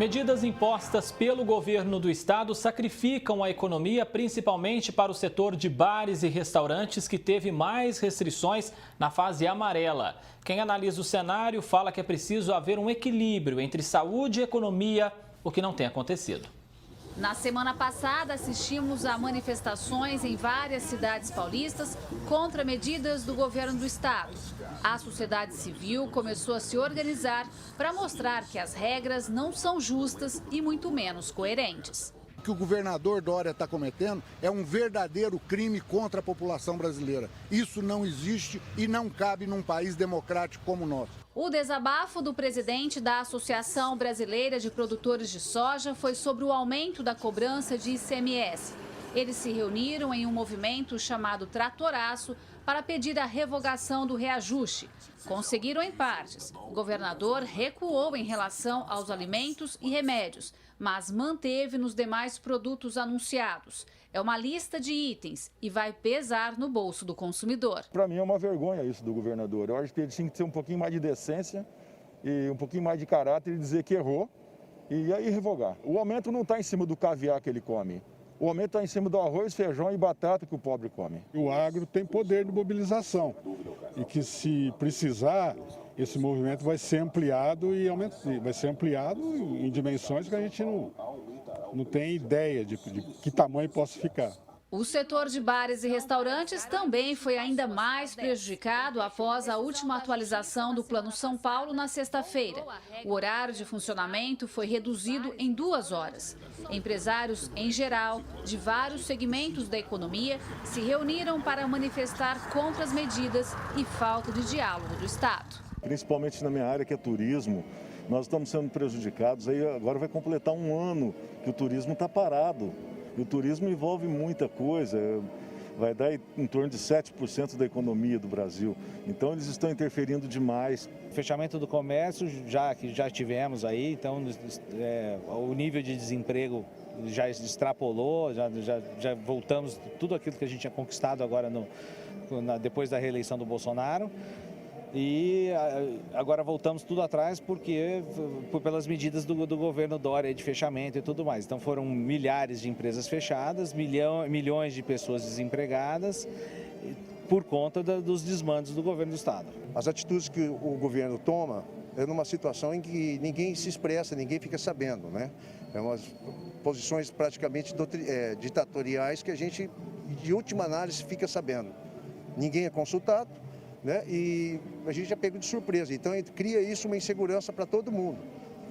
Medidas impostas pelo governo do estado sacrificam a economia, principalmente para o setor de bares e restaurantes, que teve mais restrições na fase amarela. Quem analisa o cenário fala que é preciso haver um equilíbrio entre saúde e economia, o que não tem acontecido. Na semana passada, assistimos a manifestações em várias cidades paulistas contra medidas do governo do estado. A sociedade civil começou a se organizar para mostrar que as regras não são justas e muito menos coerentes. O que o governador Dória está cometendo é um verdadeiro crime contra a população brasileira. Isso não existe e não cabe num país democrático como o nosso. O desabafo do presidente da Associação Brasileira de Produtores de Soja foi sobre o aumento da cobrança de ICMS. Eles se reuniram em um movimento chamado Tratoraço para pedir a revogação do reajuste. Conseguiram em partes. O governador recuou em relação aos alimentos e remédios, mas manteve nos demais produtos anunciados. É uma lista de itens e vai pesar no bolso do consumidor. Para mim é uma vergonha isso do governador. Eu acho que ele tinha que ter um pouquinho mais de decência e um pouquinho mais de caráter e dizer que errou e aí revogar. O aumento não está em cima do caviar que ele come. O aumento está em cima do arroz, feijão e batata que o pobre come. O agro tem poder de mobilização e que, se precisar, esse movimento vai ser ampliado e vai ser ampliado em dimensões que a gente não tem ideia de que tamanho possa ficar. O setor de bares e restaurantes também foi ainda mais prejudicado após a última atualização do Plano São Paulo na sexta-feira. O horário de funcionamento foi reduzido em 2 horas. Empresários, em geral, de vários segmentos da economia, se reuniram para manifestar contra as medidas e falta de diálogo do Estado. Principalmente na minha área, que é turismo, nós estamos sendo prejudicados. Aí agora vai completar um ano que o turismo está parado. E o turismo envolve muita coisa, vai dar em torno de 7% da economia do Brasil. Então eles estão interferindo demais. Fechamento do comércio, que já tivemos aí, então o nível de desemprego já extrapolou, já voltamos tudo aquilo que a gente tinha conquistado agora depois da reeleição do Bolsonaro. E agora voltamos tudo atrás pelas medidas do governo Dória de fechamento e tudo mais. Então foram milhares de empresas fechadas, milhões de pessoas desempregadas por conta dos desmandos do governo do estado. As atitudes que o governo toma é numa situação em que ninguém se expressa, ninguém fica sabendo, né? É umas posições praticamente ditatoriais que a gente, de última análise, fica sabendo. Ninguém é consultado. Né? E a gente é pego de surpresa, então cria isso uma insegurança para todo mundo,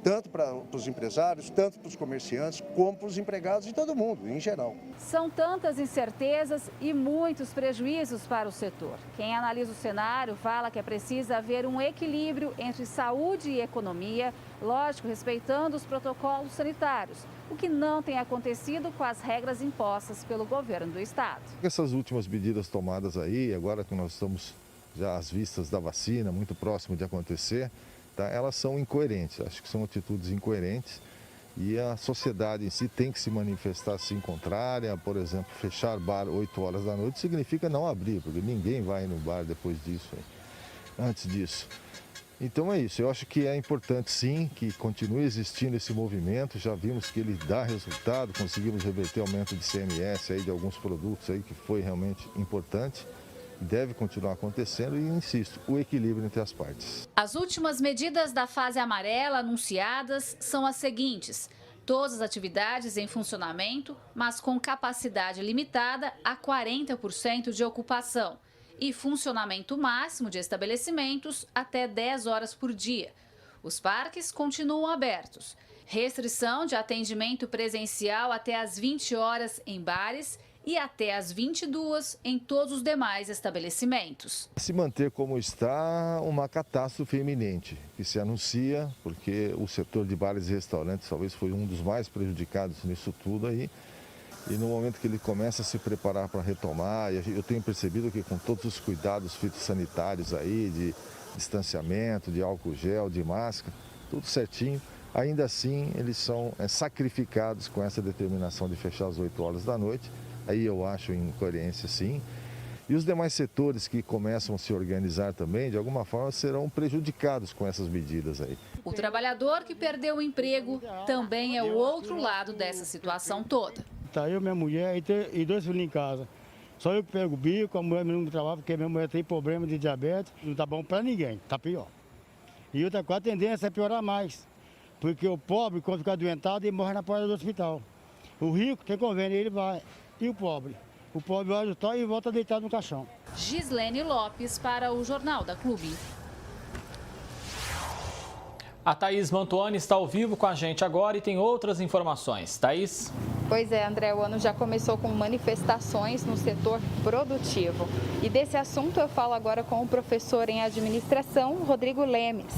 tanto para os empresários, tanto para os comerciantes, como para os empregados e todo mundo, em geral. São tantas incertezas e muitos prejuízos para o setor. Quem analisa o cenário fala que é preciso haver um equilíbrio entre saúde e economia, lógico, respeitando os protocolos sanitários, o que não tem acontecido com as regras impostas pelo governo do estado. Essas últimas medidas tomadas aí, agora que nós estamos já às vistas da vacina, muito próximo de acontecer, tá? Elas são incoerentes, acho que são atitudes incoerentes e a sociedade em si tem que se manifestar assim contrária. Por exemplo, fechar bar 8 horas da noite significa não abrir, porque ninguém vai no bar depois disso, antes disso. Então é isso, eu acho que é importante sim que continue existindo esse movimento, já vimos que ele dá resultado, conseguimos reverter o aumento de ICMS aí de alguns produtos aí que foi realmente importante. Deve continuar acontecendo e, insisto, o equilíbrio entre as partes. As últimas medidas da fase amarela anunciadas são as seguintes: todas as atividades em funcionamento, mas com capacidade limitada a 40% de ocupação e funcionamento máximo de estabelecimentos até 10 horas por dia. Os parques continuam abertos. Restrição de atendimento presencial até às 20 horas em bares e até às 22 em todos os demais estabelecimentos. Se manter como está, uma catástrofe iminente que se anuncia, porque o setor de bares e restaurantes talvez foi um dos mais prejudicados nisso tudo aí. E no momento que ele começa a se preparar para retomar, eu tenho percebido que com todos os cuidados fitossanitários aí, de distanciamento, de álcool gel, de máscara, tudo certinho, ainda assim eles são sacrificados com essa determinação de fechar às 8 horas da noite. Aí eu acho incoerência sim. E os demais setores que começam a se organizar também, de alguma forma, serão prejudicados com essas medidas aí. O trabalhador que perdeu o emprego também é o outro lado dessa situação toda. Tá eu, minha mulher e 2 filhos em casa. Só eu que pego o bico, a mulher não trabalha porque minha mulher tem problema de diabetes. Não tá bom para ninguém, tá pior. E outra coisa, a tendência é piorar mais. Porque o pobre, quando ficar doentado, ele morre na porta do hospital. O rico tem convênio, ele vai. E o pobre? O pobre vai ajudar e volta deitado no caixão. Gislene Lopes para o Jornal da Clube. A Thaís Mantuani está ao vivo com a gente agora e tem outras informações. Thaís? Pois é, André, o ano já começou com manifestações no setor produtivo. E desse assunto eu falo agora com o professor em administração, Rodrigo Lemes.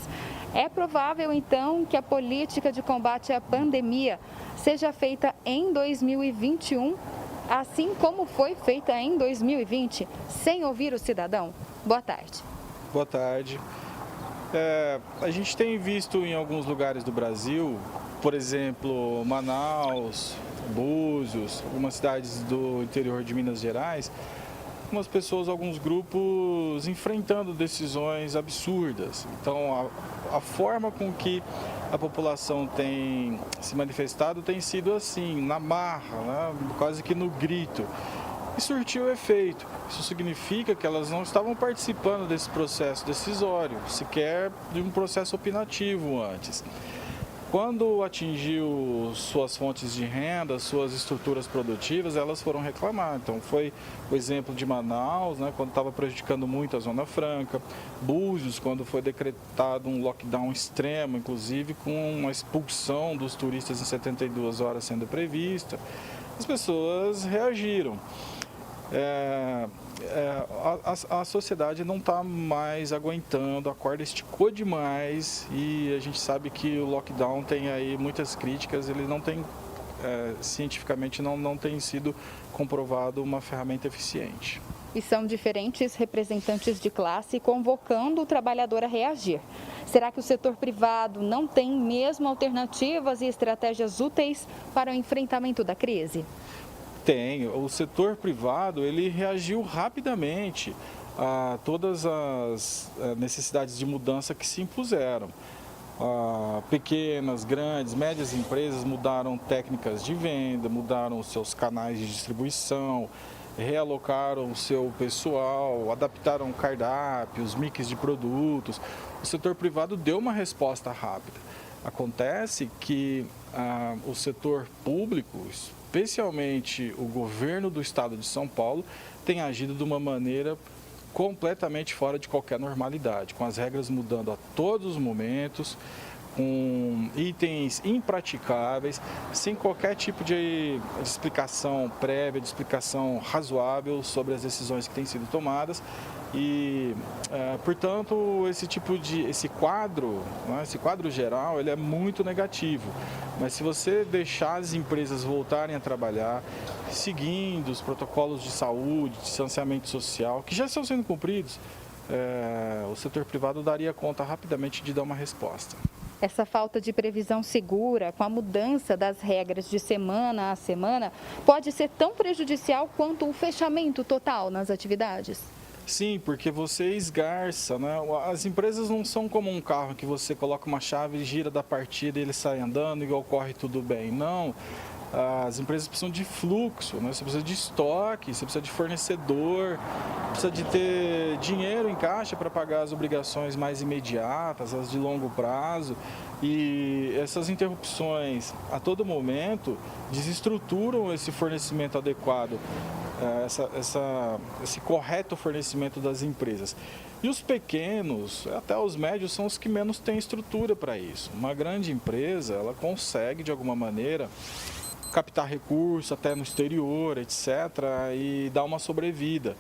É provável, então, que a política de combate à pandemia seja feita em 2021, assim como foi feita em 2020, sem ouvir o cidadão? Boa tarde. Boa tarde. A gente tem visto em alguns lugares do Brasil, por exemplo, Manaus, Búzios, algumas cidades do interior de Minas Gerais, algumas pessoas, alguns grupos enfrentando decisões absurdas. Então, a forma com que a população tem se manifestado tem sido assim, na marra, né? Quase que no grito. E surtiu efeito. Isso significa que elas não estavam participando desse processo decisório, sequer de um processo opinativo antes. Quando atingiu suas fontes de renda, suas estruturas produtivas, elas foram reclamar. Então foi o exemplo de Manaus, né, quando estava prejudicando muito a Zona Franca, Búzios, quando foi decretado um lockdown extremo, inclusive com uma expulsão dos turistas em 72 horas sendo prevista. As pessoas reagiram. A sociedade não está mais aguentando, a corda esticou demais e a gente sabe que o lockdown tem aí muitas críticas, ele não tem, cientificamente não tem sido comprovado uma ferramenta eficiente. E são diferentes representantes de classe convocando o trabalhador a reagir. Será que o setor privado não tem mesmo alternativas e estratégias úteis para o enfrentamento da crise? Tem. O setor privado, ele reagiu rapidamente a todas as necessidades de mudança que se impuseram. Pequenas, grandes, médias empresas mudaram técnicas de venda, mudaram os seus canais de distribuição, realocaram o seu pessoal, adaptaram o cardápio, os mix de produtos. O setor privado deu uma resposta rápida. Acontece que o setor público, especialmente o governo do estado de São Paulo, tem agido de uma maneira completamente fora de qualquer normalidade, com as regras mudando a todos os momentos, com itens impraticáveis, sem qualquer tipo de explicação prévia, de explicação razoável sobre as decisões que têm sido tomadas. E, portanto, esse quadro, né, esse quadro geral, ele é muito negativo. Mas se você deixar as empresas voltarem a trabalhar, seguindo os protocolos de saúde, de distanciamento social, que já estão sendo cumpridos, o setor privado daria conta rapidamente de dar uma resposta. Essa falta de previsão segura, com a mudança das regras de semana a semana, pode ser tão prejudicial quanto o fechamento total nas atividades? Sim, porque você esgarça, né? As empresas não são como um carro que você coloca uma chave, gira da partida e ele sai andando e ocorre tudo bem. Não, as empresas precisam de fluxo, né? Você precisa de estoque, você precisa de fornecedor, precisa de ter dinheiro em caixa para pagar as obrigações mais imediatas, as de longo prazo. E essas interrupções a todo momento desestruturam esse fornecimento adequado, esse correto fornecimento das empresas. E os pequenos, até os médios, são os que menos têm estrutura para isso. Uma grande empresa, ela consegue, de alguma maneira, captar recursos até no exterior, etc., e dar uma sobrevida.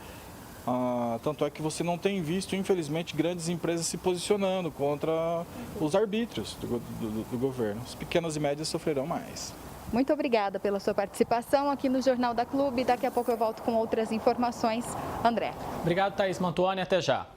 Tanto é que você não tem visto, infelizmente, grandes empresas se posicionando contra os arbítrios do governo. As pequenas e médias sofrerão mais. Muito obrigada pela sua participação aqui no Jornal da Clube. Daqui a pouco eu volto com outras informações. André. Obrigado, Thaís Mantuani. Até já.